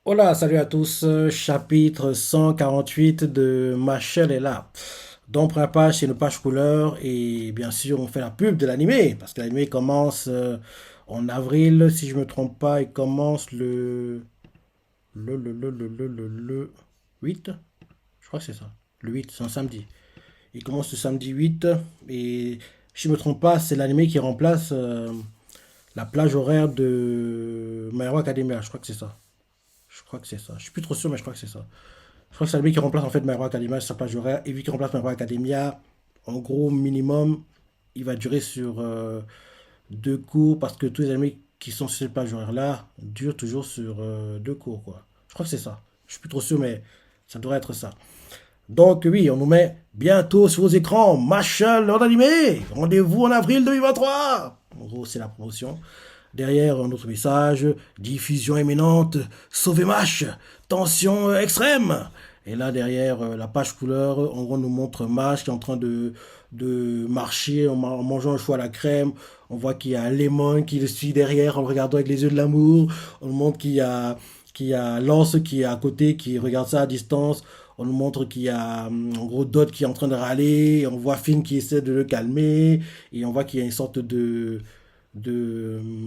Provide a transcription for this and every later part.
Hola, salut à tous. Chapitre 148 de Machel est là. Donc, première page, c'est une page couleur. Et bien sûr, on fait la pub de l'animé. Parce que l'animé commence en avril. Si je me trompe pas, il commence le 8. Je crois que c'est ça. Le 8, c'est un samedi. Il commence le samedi 8. Et si je me trompe pas, c'est l'animé qui remplace la plage horaire de My Hero Academia. Je crois que c'est ça. Je crois que c'est ça. Je suis plus trop sûr, mais je crois que c'est ça. Je crois que c'est lui qui remplace en fait My Hero Academia sur sa plage horaire. Et vu qu'il remplace My Hero Academia, en gros, minimum, il va durer sur deux cours parce que tous les amis qui sont sur cette plage horaire-là durent toujours sur deux cours, quoi. Je crois que c'est ça. Je suis plus trop sûr, mais ça devrait être ça. Donc oui, on nous met bientôt sur vos écrans Marshall en animé. Rendez-vous en avril 2023. En gros, c'est la promotion. Derrière, un autre message, diffusion imminente, sauvez Mash, tension extrême. Et là, derrière, la page couleur, en gros, on nous montre Mash qui est en train de marcher en mangeant un chou à la crème. On voit qu'il y a Lemon qui le suit derrière en le regardant avec les yeux de l'amour. On nous montre qu'il y a Lance qui est à côté, qui regarde ça à distance. On nous montre qu'il y a en gros Dot qui est en train de râler. On voit Finn qui essaie de le calmer. Et on voit qu'il y a une sorte de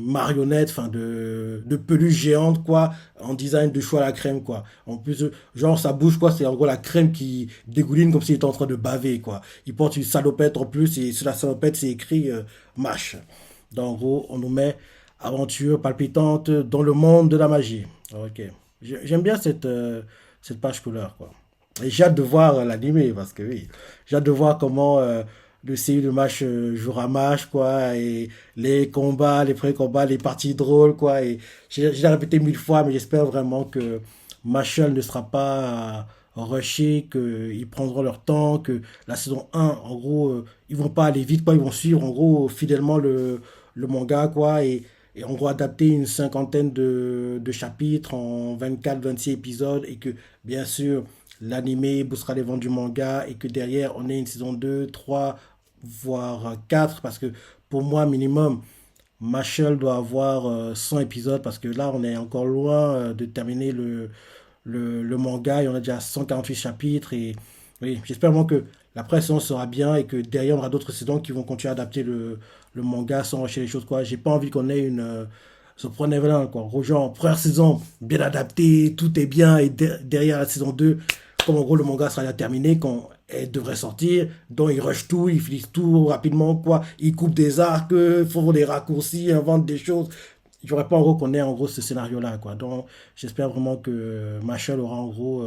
marionnettes, enfin de peluche géante, quoi, en design de chou à la crème, quoi. En plus, genre, sa bouche, quoi, c'est en gros la crème qui dégouline comme s'il était en train de baver, quoi. Il porte une salopette en plus, et sur la salopette, c'est écrit MASH. Donc, en gros, on nous met aventure palpitante dans le monde de la magie. Ok. J'aime bien cette page couleur, quoi. Et j'ai hâte de voir l'animé, parce que oui, j'ai hâte de voir comment le CU de match jouera match, quoi, et les combats, les pré-combats, les parties drôles, quoi. Et j'ai répété mille fois, mais j'espère vraiment que Marshall ne sera pas rushé, qu'ils prendront leur temps, que la saison 1, en gros, ils vont pas aller vite, quoi, ils vont suivre, en gros, fidèlement le manga, quoi, et en gros, adapter une cinquantaine de chapitres en 24-26 épisodes, et que, bien sûr, l'animé boostera les ventes du manga, et que derrière, on ait une saison 2 3 voire 4 parce que pour moi, minimum, Marshall doit avoir 100 épisodes, parce que là, on est encore loin de terminer le manga, et on a déjà 148 chapitres, et oui, j'espère vraiment que la presse sera bien, et que derrière, on aura d'autres saisons qui vont continuer à adapter le manga sans rusher les choses, quoi. J'ai pas envie qu'on ait une Surprise Neverland, quoi. Gros, genre, première saison, bien adapté, tout est bien, et derrière la saison 2 comme en gros le manga sera déjà terminé quand elle devrait sortir, donc ils rushent tout, ils finissent tout rapidement, quoi. Ils coupent des arcs, font des raccourcis, inventent des choses. Il faudrait pas en gros qu'on ait en gros ce scénario-là, quoi. Donc j'espère vraiment que Marshall aura en gros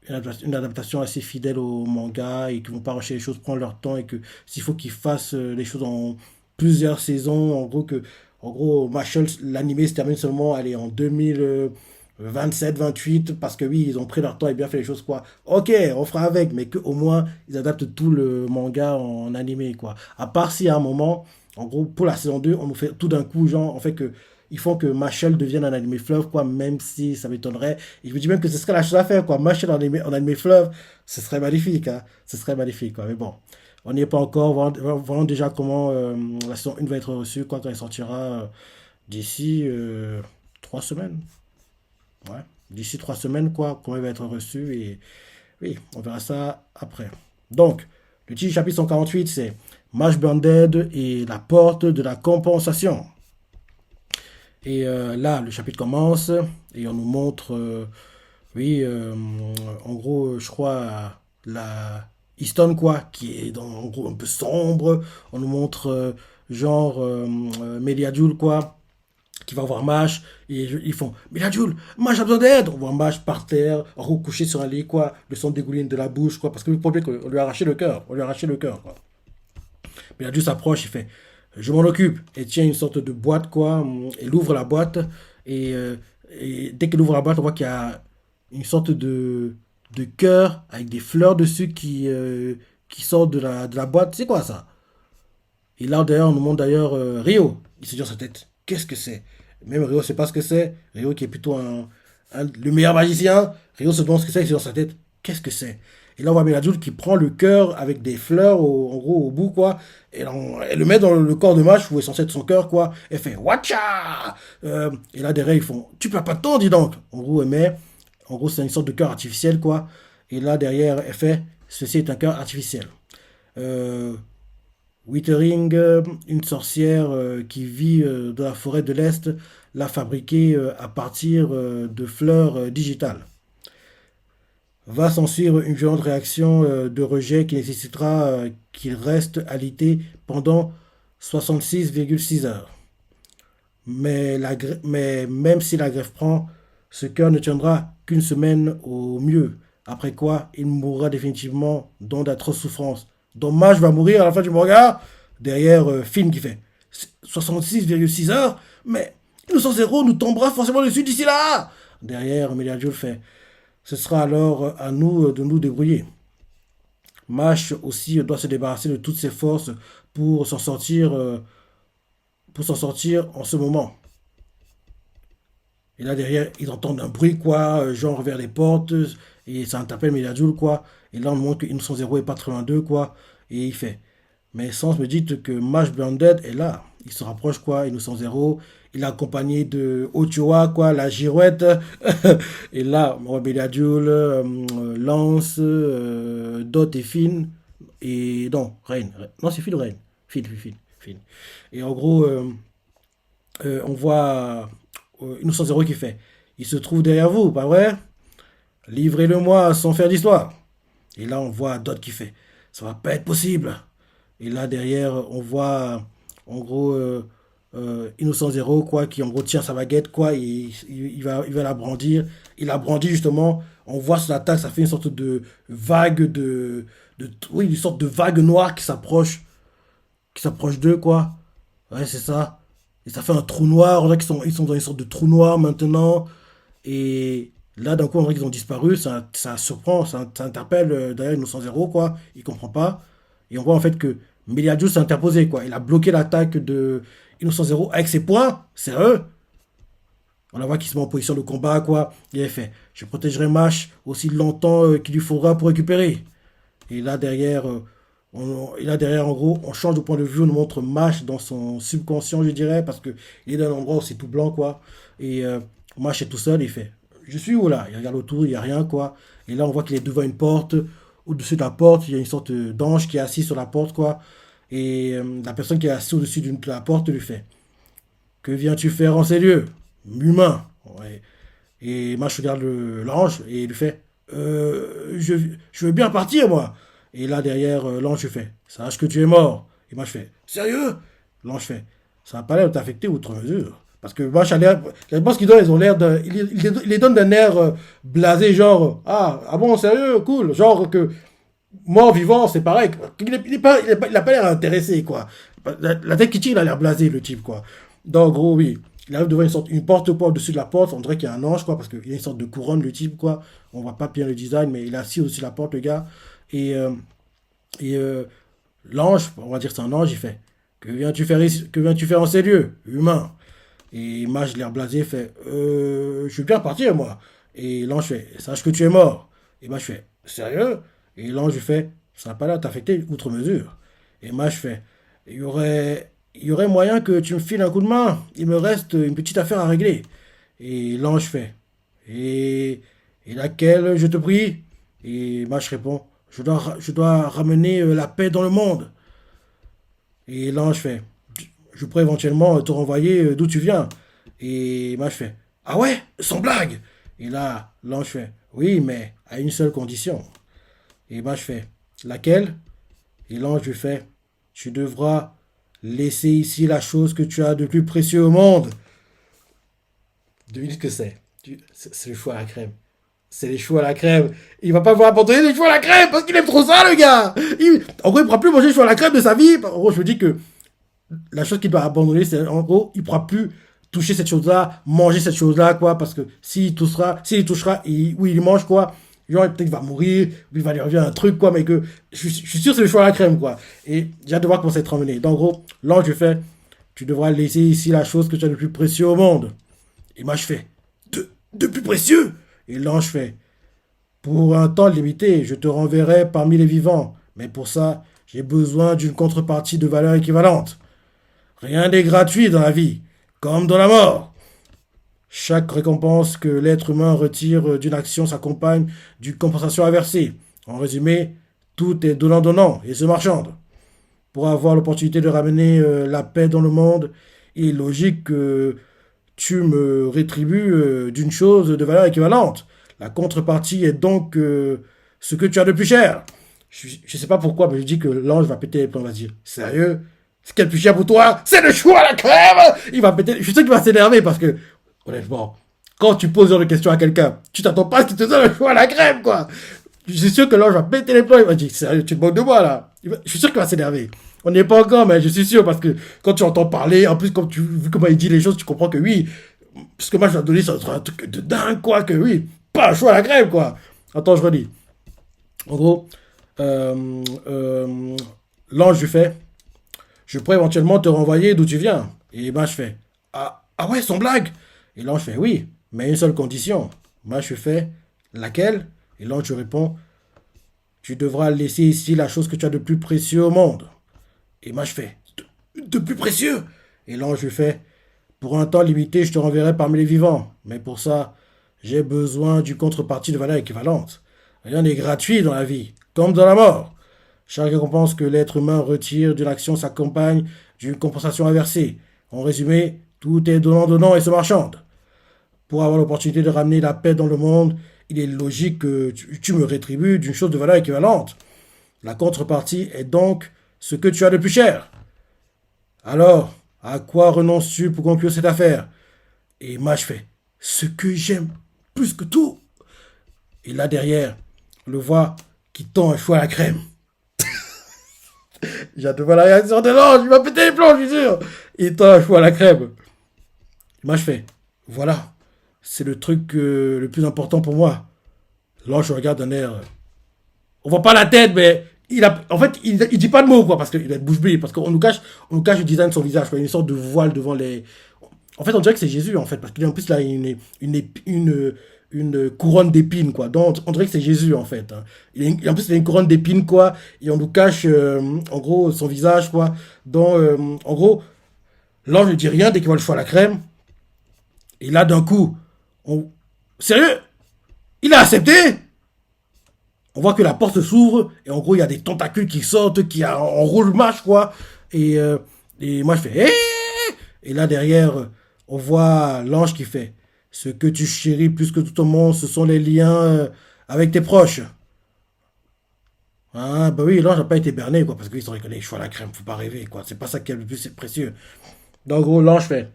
une adaptation assez fidèle au manga, et qu'ils vont pas rusher les choses, prendre leur temps, et que s'il faut qu'ils fassent les choses en plusieurs saisons, en gros que en gros Marshall l'animé se termine seulement allez, en 2027-28, parce que oui, ils ont pris leur temps et bien fait les choses, quoi. Ok, on fera avec, mais qu'au moins ils adaptent tout le manga en animé, quoi. À part si à un moment, en gros, pour la saison 2 on nous fait tout d'un coup, genre, en fait que ils font que Marshall devienne un animé fleuve, quoi, même si ça m'étonnerait. Et je me dis même que ce serait la chose à faire, quoi. Marshall en animé fleuve, ce serait magnifique, hein. Ce serait magnifique, quoi. Mais bon, on n'y est pas encore. Voyons déjà comment la saison 1 va être reçue, quoi, quand elle sortira d'ici 3 semaines. Ouais. D'ici 3 semaines, quoi, comment elle va être reçue. Et oui, on verra ça après. Donc, le titre du chapitre 148, c'est Mash Banded et la porte de la compensation. Et là, le chapitre commence et on nous montre, oui, en gros, je crois, la Easton, quoi, qui est en gros un peu sombre. On nous montre, genre, Mediadul, quoi, qui va voir Mash, et ils font Mediadul, Mash a besoin d'aide. On voit Mash par terre, recouché sur un lit, quoi, le sang dégouline de la bouche, quoi, parce que le problème, qu'on lui a arraché le cœur, on lui a arraché le cœur, quoi. Mediadul s'approche, il fait je m'en occupe, et tient une sorte de boîte, quoi. Elle ouvre la boîte, et, dès qu'elle ouvre la boîte, on voit qu'il y a une sorte de cœur avec des fleurs dessus qui sortent de la boîte. C'est quoi ça? Et là, d'ailleurs, on nous montre d'ailleurs Rio. Il se dit dans sa tête, qu'est-ce que c'est? Même Rio ne sait pas ce que c'est. Rio qui est plutôt le meilleur magicien. Rio se demande ce que c'est, il se dit dans sa tête, qu'est-ce que c'est? Et là, on voit Meladjoul qui prend le cœur avec des fleurs, en gros, au bout, quoi. Elle le met dans le corps de Mash, où est censé être son cœur, quoi. Elle fait Watcha. Et là, derrière, ils font Tu perds pas de temps, dis donc. En gros, elle met. En gros, c'est une sorte de cœur artificiel, quoi. Et là, derrière, elle fait Ceci est un cœur artificiel. Euh, Withering, une sorcière qui vit dans la forêt de l'Est, l'a fabriquée à partir de fleurs digitales. Va s'ensuivre une violente réaction de rejet qui nécessitera qu'il reste alité pendant 66,6 heures. Mais même si la greffe prend, ce cœur ne tiendra qu'une semaine au mieux, après quoi il mourra définitivement dans d'atroces souffrances. Dommage va mourir à la fin du manga, derrière Film qui fait 66,6 heures, mais Innocent Zéro nous tombera forcément dessus d'ici là. Derrière, Melia fait ce sera alors à nous de nous débrouiller. Mash aussi doit se débarrasser de toutes ses forces pour s'en sortir, en ce moment. Et là derrière, ils entendent un bruit, quoi, genre vers les portes, et ça interpelle Meladjoul, quoi. Et là, on montre que Innocent Zéro est pas très loin d'eux, quoi. Et il fait Mais Sans me dit que Mash Blinded est là. Il se rapproche, quoi, Innocent Zéro. Il est accompagné de Ochoa, quoi, la girouette. Et là, Meladjoul, Lance, Dot et Finn. Et non, Rain. Non, c'est Finn ou Rain Finn. Et en gros, on voit Innocent Zéro qui fait Il se trouve derrière vous, pas vrai? Livrez-le-moi sans faire d'histoire. Et là, on voit Dot qui fait Ça va pas être possible. Et là, derrière, on voit en gros Innocent Zéro, quoi, qui en gros tient sa baguette, quoi, il va la brandir. Il la brandit justement. On voit sur l'attaque, ça fait une sorte de vague oui, une sorte de vague noire qui s'approche d'eux, quoi. Ouais, c'est ça. Et ça fait un trou noir. On dirait qu'ils sont dans une sorte de trou noir maintenant. Et là, d'un coup, on dirait qu'ils ont disparu. Ça surprend, ça interpelle d'ailleurs Innocent Zéro, quoi. Il comprend pas. Et on voit en fait que Meliadjou s'est interposé, quoi. Il a bloqué l'attaque de Innocent Zéro avec ses poings. Sérieux. On la voit qu'il se met en position de combat, quoi. Il a fait Je protégerai Mash aussi longtemps qu'il lui faudra pour récupérer. Et là derrière, en gros, on change de point de vue, on nous montre Mash dans son subconscient, je dirais, parce que il est dans un endroit où c'est tout blanc, quoi. Et Mash est tout seul, il fait Je suis où là? Il regarde autour, il n'y a rien, quoi. Et là, on voit qu'il est devant une porte. Au-dessus de la porte, il y a une sorte d'ange qui est assis sur la porte, quoi. Et la personne qui est assise au-dessus de la porte lui fait Que viens-tu faire en ces lieux? Humain. Ouais. Et moi, je regarde l'ange et il lui fait je veux bien partir, moi. Et là, derrière, l'ange fait Sache que tu es mort. Et moi, je fais Sérieux? L'ange fait Ça n'a pas l'air de t'affecter outre mesure. Parce que moi, je pense qu'ils ont l'air de. Ils les donnent d'un air blasé, genre ah bon, sérieux, cool. Genre que mort, vivant, c'est pareil. Il a pas l'air intéressé, quoi. La tête qui tire, il a l'air blasé, le type, quoi. Donc, en gros, oui. Il arrive devant une porte au-dessus de la porte. On dirait qu'il y a un ange, quoi, parce qu'il y a une sorte de couronne, le type, quoi. On voit pas bien le design, mais il est assis au-dessus de la porte, le gars. Et, euh, et l'ange, on va dire que c'est un ange, il fait Que viens-tu faire ici, que viens-tu faire en ces lieux? Humain. Et Mage, l'air blasé, fait Je vais bien partir, moi. Et l'ange fait Sache que tu es mort. Et moi, je fais Sérieux? Et l'ange fait Ça n'a pas l'air de t'affecter outre mesure. Et moi, je fais il y aurait moyen que tu me files un coup de main. Il me reste une petite affaire à régler. Et l'ange fait Et, et laquelle, je te prie? Et moi, je réponds Je dois ramener la paix dans le monde. Et l'ange fait Je pourrais éventuellement te renvoyer d'où tu viens. Et moi, je fais Ah ouais, sans blague. Et là, l'ange fait Oui, mais à une seule condition. Et moi, je fais Laquelle? Et l'ange lui fait Tu devras laisser ici la chose que tu as de plus précieux au monde. Devine ce que c'est. C'est le choix à la crème. C'est les choux à la crème. Il va pas vouloir abandonner les choux à la crème parce qu'il aime trop ça, le gars. En gros, il ne pourra plus manger les choux à la crème de sa vie. En gros, je me dis que la chose qu'il doit abandonner, c'est en gros, il ne pourra plus toucher cette chose-là, manger cette chose-là, quoi, parce que s'il y touchera, oui, il mange, quoi, genre, peut-être qu'il va mourir, ou il va lui revenir un truc, quoi, mais que je suis sûr que c'est le choix à la crème, quoi. Et j'ai hâte de voir comment ça va être emmené. Donc, en gros, l'ange fait, tu devras laisser ici la chose que tu as de plus précieux au monde. Et moi, je fais, de plus précieux? Et l'ange fait, Pour un temps limité, je te renverrai parmi les vivants. Mais pour ça, j'ai besoin d'une contrepartie de valeur équivalente. Rien n'est gratuit dans la vie, comme dans la mort. Chaque récompense que l'être humain retire d'une action s'accompagne d'une compensation inversée. En résumé, tout est donnant-donnant et se marchande. Pour avoir l'opportunité de ramener la paix dans le monde, il est logique que tu me rétribues d'une chose de valeur équivalente. La contrepartie est donc ce que tu as de plus cher. Je ne sais pas pourquoi, mais je dis que l'ange va péter les plombs. Il va dire, sérieux? Ce qui est le plus cher pour toi, c'est le chou à la crème. Il va péter. Je sais qu'il va s'énerver parce que, honnêtement, quand tu poses ce genre de questions à quelqu'un, tu t'attends pas à ce qu'il te donne le chou à la crème, quoi. Je suis sûr que l'ange va péter les plombs. Il va dire, sérieux, tu te moques de moi, là. Je suis sûr qu'il va s'énerver. On n'y est pas encore, mais je suis sûr, parce que quand tu entends parler, en plus, comme vu comment il dit les choses, tu comprends que oui, parce que moi, je vais donner ça un truc de dingue, quoi, que oui, pas un choix à la crème, quoi. Attends, je relis. En gros, l'ange lui fait, je pourrais éventuellement te renvoyer d'où tu viens. Et moi, je fais, ah ouais, sans blague. Et l'ange fait, oui, mais à une seule condition. Moi, je fais, laquelle? Et l'ange lui répond, tu devras laisser ici la chose que tu as de plus précieux au monde. Et moi, je fais, de plus précieux? Et l'ange lui fait, pour un temps limité, je te renverrai parmi les vivants. Mais pour ça, j'ai besoin d'une contrepartie de valeur équivalente. Rien n'est gratuit dans la vie, comme dans la mort. Chaque récompense que l'être humain retire d'une action s'accompagne d'une compensation inversée. En résumé, tout est donnant-donnant et se marchande. Pour avoir l'opportunité de ramener la paix dans le monde, il est logique que tu me rétribues d'une chose de valeur équivalente. La contrepartie est donc ce que tu as de plus cher. Alors, à quoi renonces-tu pour conclure cette affaire? Et moi, je fais ce que j'aime plus que tout. Et là derrière, on le voit qui tend un choix à la crème. J'adore la réaction de l'ange, il va péter les plombs, je suis sûr. Il tend un choix à la crème. Moi, je fais voilà, c'est le truc le plus important pour moi. L'ange regarde d'un air. On voit pas la tête, mais en fait, il dit pas de mots, quoi, parce qu'il est bouche bée, parce on nous cache le design de son visage, quoi, une sorte de voile devant les. En fait, on dirait que c'est Jésus, en fait, parce qu'il en plus, là, une couronne d'épines, quoi. Donc, on dirait que c'est Jésus, en fait, hein. En plus, il a une couronne d'épines, quoi, et on nous cache, en gros, son visage, quoi. Donc, en gros, l'ange ne dit rien dès qu'il voit le choix à la crème. Et là, d'un coup, on. Sérieux? Il a accepté? On voit que la porte s'ouvre, et en gros, il y a des tentacules qui sortent, qui enroulent mâche, quoi. Et, euh, et moi, je fais, et là, derrière, on voit l'ange qui fait, ce que tu chéris plus que tout au monde, ce sont les liens avec tes proches. Ah, bah oui, l'ange n'a pas été berné, quoi, parce qu'ils ont reconnu les choix à la crème, faut pas rêver, quoi. C'est pas ça qui est le plus précieux. Donc, en gros, l'ange fait,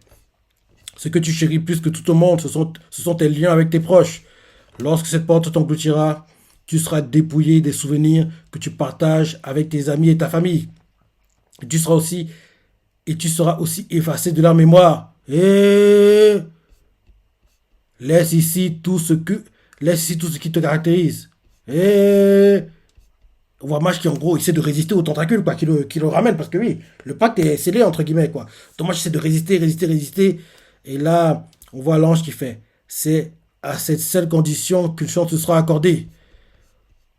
ce que tu chéris plus que tout au monde, ce sont tes liens avec tes proches. Lorsque cette porte t'engloutira, tu seras dépouillé des souvenirs que tu partages avec tes amis et ta famille. Tu seras aussi et tu seras aussi effacé de leur mémoire. Et laisse ici tout ce que laisse ici tout ce qui te caractérise. Et on voit Mage qui en gros essaie de résister aux tentacules, quoi, qui le ramène parce que oui, le pacte est scellé entre guillemets, quoi. Donc Mage essaie de résister. Et là, on voit l'ange qui fait, c'est à cette seule condition qu'une chance te sera accordée.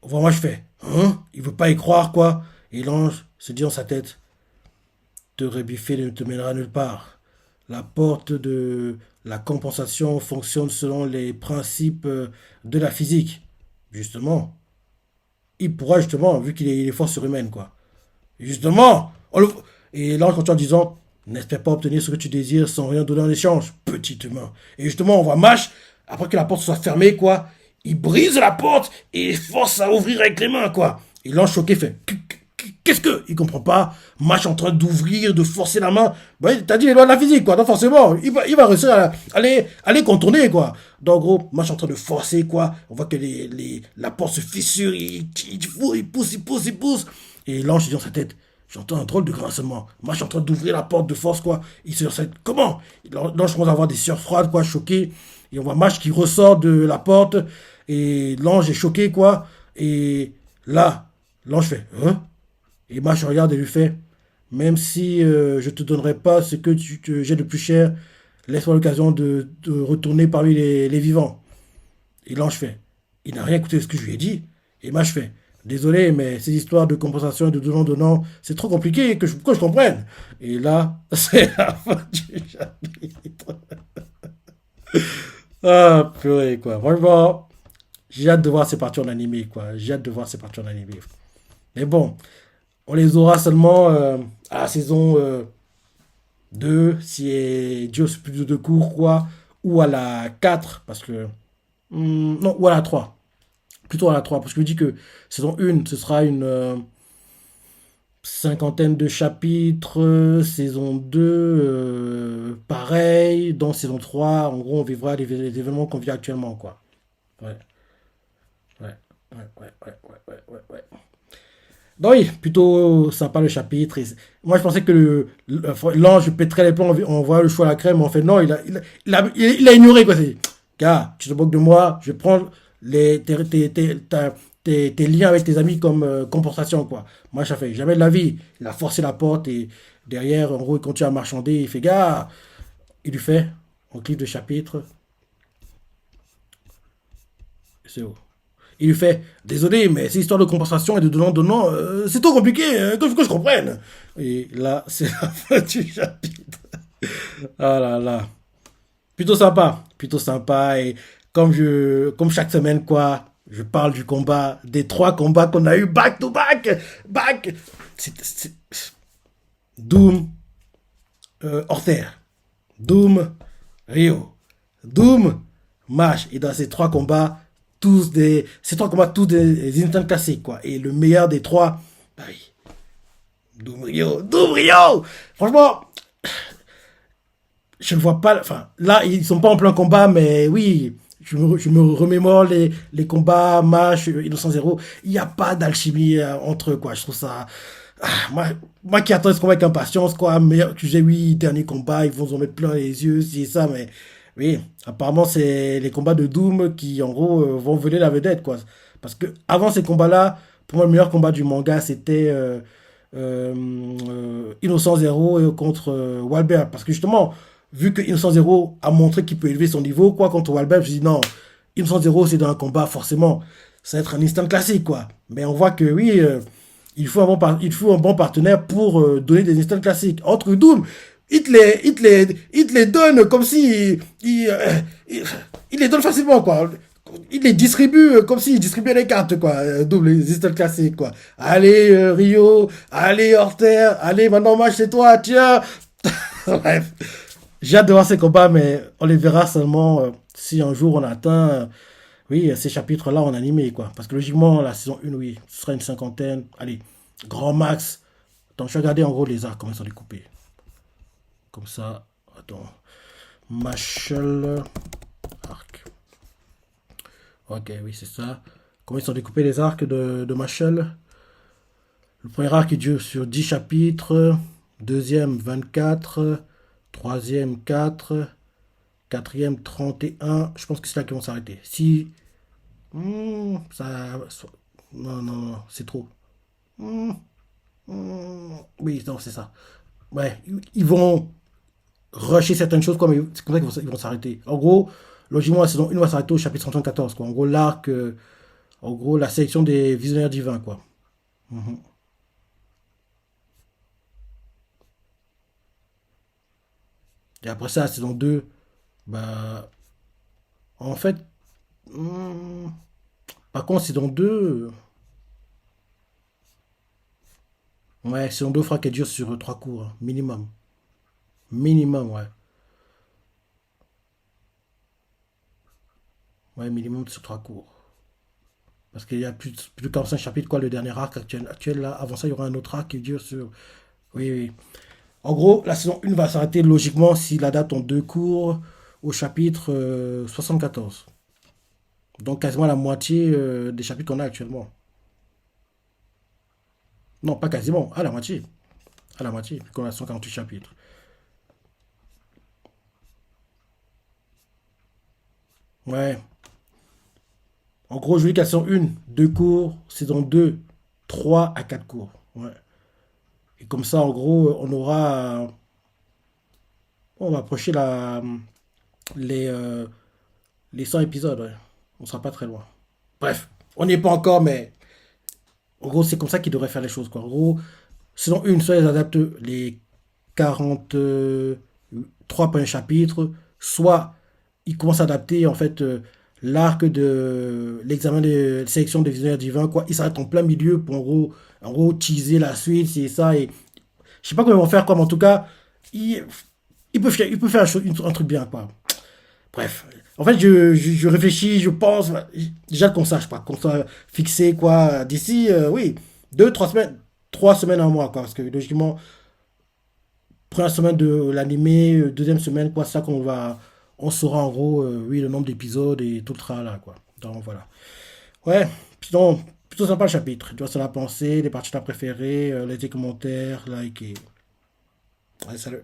On voit Mage fait, hein, il veut pas y croire, quoi. Et l'ange se dit dans sa tête, te rebiffer ne te mènera nulle part. La porte de la compensation fonctionne selon les principes de la physique. Justement, il pourra justement, vu qu'il est force surhumaine, quoi. Justement, et l'ange continue en disant, n'espère pas obtenir ce que tu désires sans rien donner en échange, petit humain. Et justement, on voit Mash, après que la porte soit fermée, quoi, il brise la porte et force à ouvrir avec les mains, quoi. Et l'ange choqué fait, qu'est-ce que? Il comprend pas. Mash en train d'ouvrir, de forcer la main. Bah, t'as dit les lois de la physique, quoi. Donc forcément, il va réussir à aller contourner, quoi. Donc en gros, Mash en train de forcer, quoi. On voit que la porte se fissure, il pousse. Et l'ange se dit dans sa tête, j'entends un drôle de grincement. Mash en train d'ouvrir la porte de force, quoi. Il se dit dans sa tête, comment? L'ange commence à avoir des sueurs froides, quoi, choqué. Et on voit Mash qui ressort de la porte. Et l'ange est choqué, quoi. Et là, l'ange fait, hein? Et Mash regarde et lui fait, même si je te donnerai pas ce que j'ai de plus cher, laisse-moi l'occasion de retourner parmi les vivants. Et l'ange fait, Il n'a rien écouté de ce que je lui ai dit. Et moi, je fais, désolé, mais ces histoires de compensation et de donnant-donnant, c'est trop compliqué que je comprenne. Et là, c'est la fin du chapitre. Ah, purée, quoi. Franchement, j'ai hâte de voir ces parties en animé, quoi. J'ai hâte de voir ces parties en animé. Mais bon, on les aura seulement à la saison 2, si Dieu c'est plus de deux cours, quoi. Ou à la 4 parce que. Non, ou à la 3. Plutôt à la 3 parce que je dis que saison 1, ce sera une cinquantaine de chapitres. Saison 2, pareil. Dans saison 3, en gros, on vivra les événements qu'on vit actuellement, quoi. Ouais, ouais, ouais. Donc oui, plutôt sympa le chapitre. Moi, je pensais que l'ange pèterait les plombs en voyant le choix à la crème. En fait, non, il a ignoré, quoi. Gars, tu te moques de moi, je prends tes liens avec tes amis comme compensation, quoi. Moi, ça fait jamais de la vie. Il a forcé la porte et derrière, en gros, il continue à marchander. Il fait, gars, il lui fait, on clique de chapitre, c'est où? Il lui fait, désolé, mais ces histoires de compensation et de donnant-donnant, c'est trop compliqué, que je comprenne. Et là, c'est la fin du chapitre. Ah là là. Plutôt sympa. Et comme chaque semaine, quoi, je parle du combat, des trois combats qu'on a eu back to back, back. C'est Doom, Orther, Doom, Rio, Doom, Mash. Et dans ces trois combats, tous des instant classiques, quoi. Et le meilleur des trois, bah oui, Doom Rio, Doom Rio. Franchement, je ne vois pas. Enfin, là, ils sont pas en plein combat, mais oui, je me remémore les combats, match, Innocent Zéro. Il n'y a pas d'alchimie entre eux, quoi. Je trouve ça. Ah, moi qui attends ce combat avec impatience, quoi. Mais tu sais, oui, dernier combat, ils vont s'en mettre plein les yeux, c'est ça, mais oui, apparemment, c'est les combats de Doom qui, en gros, vont voler la vedette, quoi. Parce que avant ces combats-là, pour moi, le meilleur combat du manga, c'était Innocent Zéro contre Walbert. Parce que justement, vu que Innocent Zéro a montré qu'il peut élever son niveau, quoi, contre Walbert, je dis non, Innocent Zéro, c'est dans un combat, forcément, ça va être un instant classique, quoi. Mais on voit que oui, il faut un bon partenaire pour donner des instants classiques. Entre Doom, il te les donne comme si. Il les donne facilement, quoi. Il les distribue comme s'il distribuait les cartes, quoi. Double, les instants classiques, quoi. Allez, Rio, allez, Horter, allez, maintenant, match, c'est toi, tiens. Bref. J'ai hâte de voir ces combats, mais on les verra seulement si un jour on atteint, oui, ces chapitres-là en animé, quoi. Parce que logiquement, la saison 1, oui, ce sera une cinquantaine. Allez, grand max. Attends, je vais regarder en gros les arcs, comment ils sont découpés. Comme ça, attends. Machel arc. Ok, oui, c'est ça. Comment ils sont découpés les arcs de Machel? Le premier arc, il dure sur 10 chapitres. Deuxième, 24. Troisième, 4. Quatrième, 31. Je pense que c'est là qu'ils vont s'arrêter. Si. Ça. Non, non, non, c'est trop. Hmm, oui, non, c'est ça. Ouais, ils vont rusher certaines choses, quoi, mais c'est comme ça qu'ils vont s'arrêter. En gros, logiquement, la saison 1 va s'arrêter au chapitre 114, quoi. En gros, l'arc, en gros, la sélection des visionnaires divins, quoi. Mhm. Et après ça, la saison 2, bah, en fait, hmm, par contre, saison 2, ouais, saison 2 fera qu'elle dure sur 3 cours, hein, minimum. Minimum, ouais. Ouais, minimum sur 3 cours. Parce qu'il y a plus de 45 chapitres, quoi, le dernier arc actuel, là. Avant ça, il y aura un autre arc qui dure sur. Oui, oui. En gros, la saison 1 va s'arrêter logiquement si la date en deux cours au chapitre 74. Donc quasiment la moitié des chapitres qu'on a actuellement. Non, pas quasiment, à la moitié. À la moitié, puisqu'on a 148 chapitres. Ouais. En gros, je dis qu'à saison 1, 2 cours, saison 2, 3 à 4 cours. Ouais. Et comme ça, en gros, on aura. On va approcher les, euh, les 100 épisodes, ouais. On sera pas très loin. Bref, on n'y est pas encore, mais en gros, c'est comme ça qu'ils devraient faire les choses, quoi. En gros, selon une, soit ils adaptent les 43 premiers chapitres, soit ils commencent à adapter, en fait, l'arc de l'examen de sélection des visionnaires divins, quoi. Ils s'arrêtent en plein milieu pour, en gros, teaser la suite, c'est ça, et je sais pas comment ils vont faire, quoi, mais en tout cas, ils, ils peuvent faire un truc bien, quoi. Bref. En fait, je réfléchis, je pense. Déjà qu'on sache pas, qu'on soit fixé, quoi, d'ici, oui, 2, 3 semaines, 3 semaines, un mois, quoi. Parce que logiquement, première semaine de l'animé, deuxième semaine, quoi, ça qu'on va. On saura en gros, oui, le nombre d'épisodes et tout le tralala, quoi. Donc voilà. Ouais, sinon, plutôt sympa le chapitre. Tu vois, ça l'a pensé, les parties que t'as préférées, les commentaires, like et. Ouais, salut.